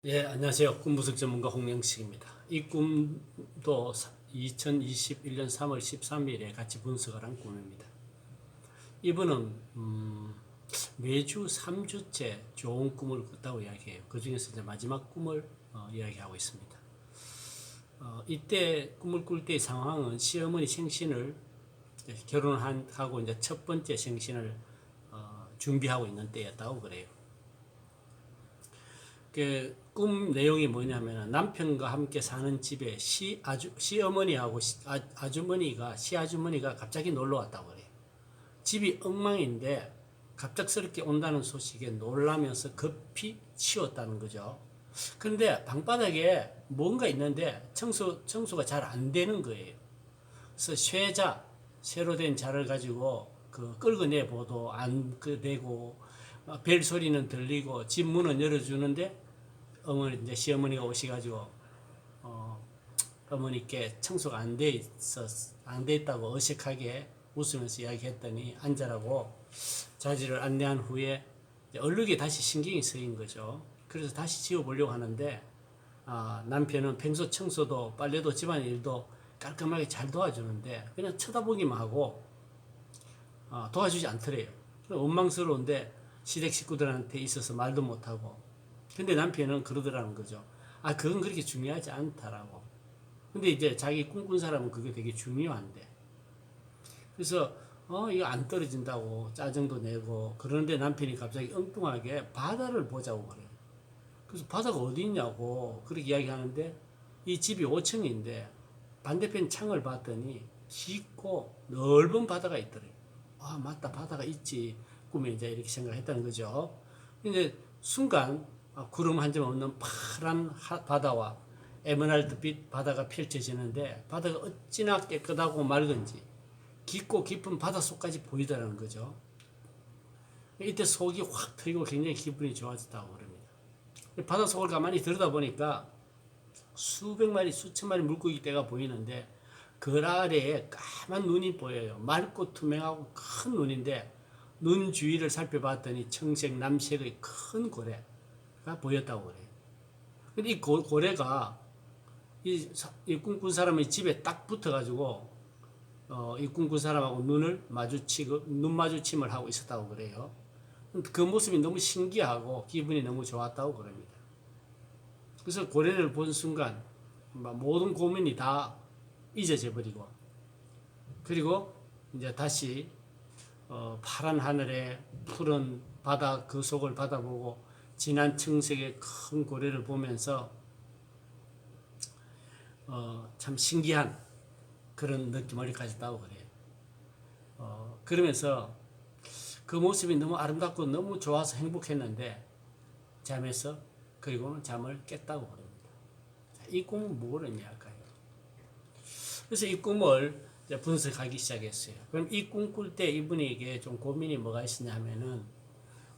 예, 안녕하세요. 꿈부석 전문가 홍영식입니다. 이 꿈도 2021년 3월 13일에 같이 분석을 한 꿈입니다. 이분은 매주 3주째 좋은 꿈을 꿨다고 이야기해요. 그 중에서 이제 마지막 꿈을 이야기하고 있습니다. 이때 꿈을 꿀 때의 상황은 시어머니 생신을 결혼하고 이제 첫 번째 생신을 준비하고 있는 때였다고 그래요. 그 꿈 내용이 뭐냐면 남편과 함께 사는 집에 시어머니하고 시아주머니가 갑자기 놀러 왔다고 그래요. 집이 엉망인데 갑작스럽게 온다는 소식에 놀라면서 급히 치웠다는 거죠. 그런데 방바닥에 뭔가 있는데 청소가 잘 안 되는 거예요. 그래서 새로 된 자를 가지고 끌어내 보도 안 되고 벨 소리는 들리고 집 문은 열어주는데 이제 시어머니가 오셔가지고 어머니께 청소가 안 돼 있다고 어색하게 웃으면서 이야기했더니 앉아라고 자지를 안내한 후에 얼룩이 다시 신경이 쓰인 거죠. 그래서 다시 지워보려고 하는데 남편은 평소 청소도 빨래도 집안일도 깔끔하게 잘 도와주는데 그냥 쳐다보기만 하고 도와주지 않더래요. 원망스러운데 시댁 식구들한테 있어서 말도 못하고. 근데 남편은 그러더라는 거죠. 그건 그렇게 중요하지 않다라고. 근데 이제 자기 꿈꾼 사람은 그게 되게 중요한데. 그래서 이거 안 떨어진다고 짜증도 내고 그러는데 남편이 갑자기 엉뚱하게 바다를 보자고 그래요. 그래서 바다가 어디 있냐고 그렇게 이야기하는데 이 집이 5층인데 반대편 창을 봤더니 깊고 넓은 바다가 있더래요. 맞다, 바다가 있지. 꿈에 이제 이렇게 생각했다는 거죠. 근데 순간 구름 한 점 없는 파란 바다와 에메랄드빛 바다가 펼쳐지는데 바다가 어찌나 깨끗하고 맑은지 깊고 깊은 바닷속까지 보이더라는 거죠. 이때 속이 확 트이고 굉장히 기분이 좋아졌다고 그럽니다. 바닷속을 가만히 들여다보니까 수백 마리, 수천 마리 물고기 떼가 보이는데 그 아래에 까만 눈이 보여요. 맑고 투명하고 큰 눈인데 눈 주위를 살펴봤더니 청색, 남색의 큰 고래가 보였다고 그래요. 근데 이 고래가 이 꿈꾼 사람의 집에 딱 붙어가지고 이 꿈꾼 사람하고 눈 마주침을 하고 있었다고 그래요. 그 모습이 너무 신기하고 기분이 너무 좋았다고 그럽니다. 그래서 고래를 본 순간 모든 고민이 다 잊어져 버리고 그리고 이제 다시 파란 하늘에 푸른 바다 그 속을 바다보고 진한 청색의 큰 고래를 보면서 참 신기한 그런 느낌을 가졌다고 그래요. 그러면서 그 모습이 너무 아름답고 너무 좋아서 행복했는데 잠에서 그리고는 잠을 깼다고 그럽니다. 이 꿈은 뭘 의미할까요? 그래서 이 꿈을 분석하기 시작했어요. 그럼 이 꿈 꿀 때 이분에게 좀 고민이 뭐가 있었냐 하면은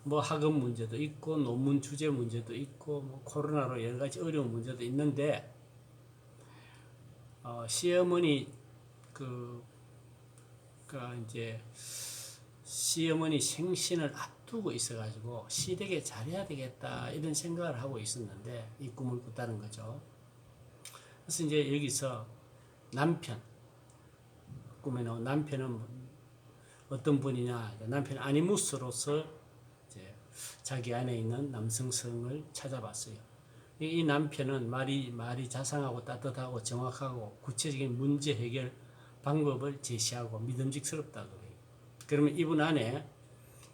뭐 학업 문제도 있고 논문 주제 문제도 있고 뭐 코로나로 여러 가지 어려운 문제도 있는데 시어머니 이제 시어머니 생신을 앞두고 있어가지고 시댁에 잘해야 되겠다 이런 생각을 하고 있었는데 이 꿈을 꿨다는 거죠. 그래서 이제 여기서 꿈에 나온 남편은 어떤 분이냐? 남편 아니무스로서 이제 자기 안에 있는 남성성을 찾아봤어요. 이 남편은 말이 자상하고 따뜻하고 정확하고 구체적인 문제 해결 방법을 제시하고 믿음직스럽다 그래요. 그러면 이분 안에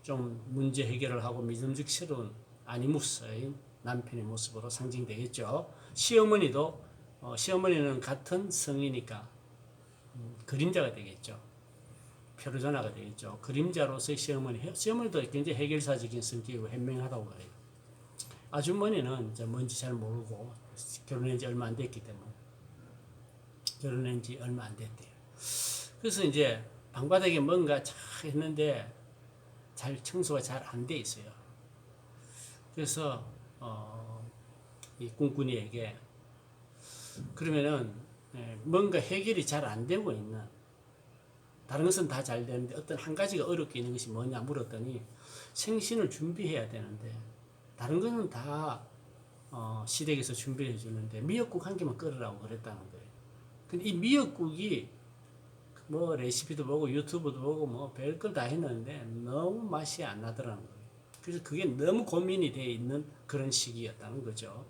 좀 문제 해결을 하고 믿음직스러운 아니무스인 남편의 모습으로 상징되겠죠. 시어머니는 같은 성이니까 그림자가 되겠죠. 표르자나가 되겠죠. 그림자로서의 시어머니도 굉장히 해결사적인 성격이고 현명하다고 그래요. 아주머니는 이제 뭔지 잘 모르고 결혼한 지 얼마 안 됐기 때문에 결혼한 지 얼마 안 됐대요. 그래서 이제 방바닥에 뭔가 잘 했는데 청소가 잘 안 돼 있어요. 그래서 이 꿈꾼이에게 그러면은 뭔가 해결이 잘 안 되고 있는 다른 것은 다 잘 되는데 어떤 한 가지가 어렵게 있는 것이 뭐냐 물었더니 생신을 준비해야 되는데 다른 것은 다 시댁에서 준비해 주는데 미역국 한 개만 끓으라고 그랬다는 거예요. 근데 이 미역국이 뭐 레시피도 보고 유튜브도 보고 뭐 별걸 다 했는데 너무 맛이 안 나더라는 거예요. 그래서 그게 너무 고민이 돼 있는 그런 시기였다는 거죠.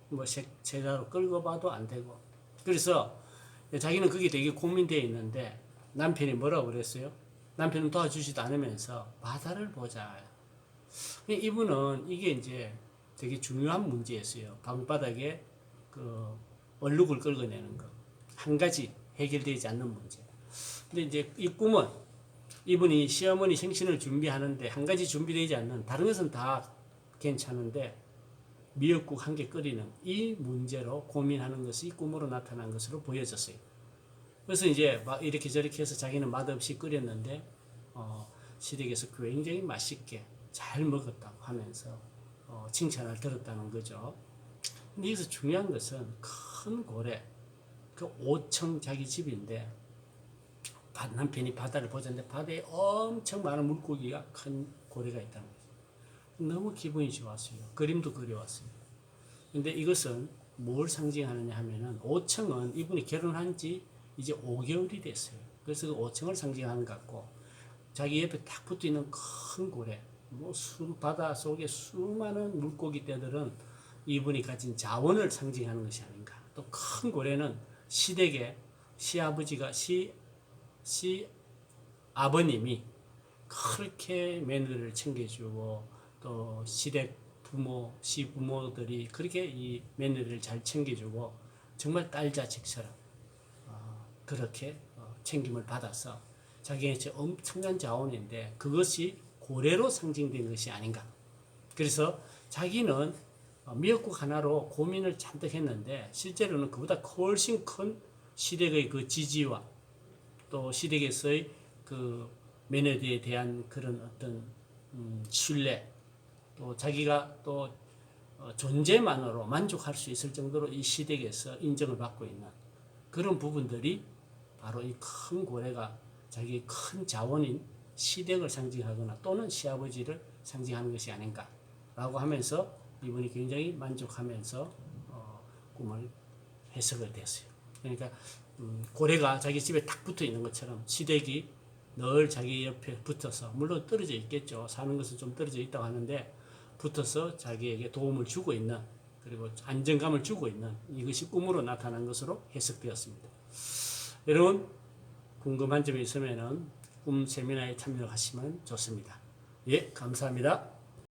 뭐 제대로 끌고 봐도 안 되고. 그래서 자기는 그게 되게 고민되어 있는데 남편이 뭐라고 그랬어요? 남편은 도와주지도 않으면서 바다를 보자. 이분은 이게 이제 되게 중요한 문제였어요. 방바닥에 그 얼룩을 긁어내는 거. 한 가지 해결되지 않는 문제. 근데 이제 이 꿈은 이분이 시어머니 생신을 준비하는데 한 가지 준비되지 않는 다른 것은 다 괜찮은데 미역국 한 개 끓이는 이 문제로 고민하는 것이 꿈으로 나타난 것으로 보여졌어요. 그래서 이제 막 이렇게 저렇게 해서 자기는 맛없이 끓였는데 시댁에서 굉장히 맛있게 잘 먹었다고 하면서 칭찬을 들었다는 거죠. 근데 여기서 중요한 것은 큰 고래, 그 5층 자기 집인데 남편이 바다를 보자는데 바다에 엄청 많은 물고기가 큰 고래가 있다는 거죠. 너무 기분이 좋았어요. 그림도 그려왔어요. 근데 이것은 뭘 상징하느냐 하면은 5층은 이분이 결혼한 지 이제 5개월이 됐어요. 그래서 그 5층을 상징하는 것 같고 자기 옆에 딱 붙어 있는 큰 고래, 뭐 바다 속에 수많은 물고기 떼들은 이분이 가진 자원을 상징하는 것이 아닌가. 또 큰 고래는 시댁의 시아버지가 아버님이 그렇게 며느리를 챙겨주고 또 시댁 시부모들이 그렇게 이 며느리를 잘 챙겨주고 정말 딸 자식처럼 그렇게 챙김을 받아서 자기의 엄청난 자원인데 그것이 고래로 상징된 것이 아닌가. 그래서 자기는 미역국 하나로 고민을 잔뜩 했는데 실제로는 그보다 훨씬 큰 시댁의 그 지지와 또 시댁에서의 그 며느리에 대한 그런 어떤 신뢰 또 자기가 또 존재만으로 만족할 수 있을 정도로 이 시댁에서 인정을 받고 있는 그런 부분들이 바로 이 큰 고래가 자기의 큰 자원인 시댁을 상징하거나 또는 시아버지를 상징하는 것이 아닌가라고 하면서 이분이 굉장히 만족하면서 꿈을 해석을 됐어요. 그러니까 고래가 자기 집에 딱 붙어 있는 것처럼 시댁이 늘 자기 옆에 붙어서 물론 떨어져 있겠죠. 사는 것은 좀 떨어져 있다고 하는데 붙어서 자기에게 도움을 주고 있는 그리고 안정감을 주고 있는 이것이 꿈으로 나타난 것으로 해석되었습니다. 여러분 궁금한 점이 있으면 꿈 세미나에 참여하시면 좋습니다. 예, 감사합니다.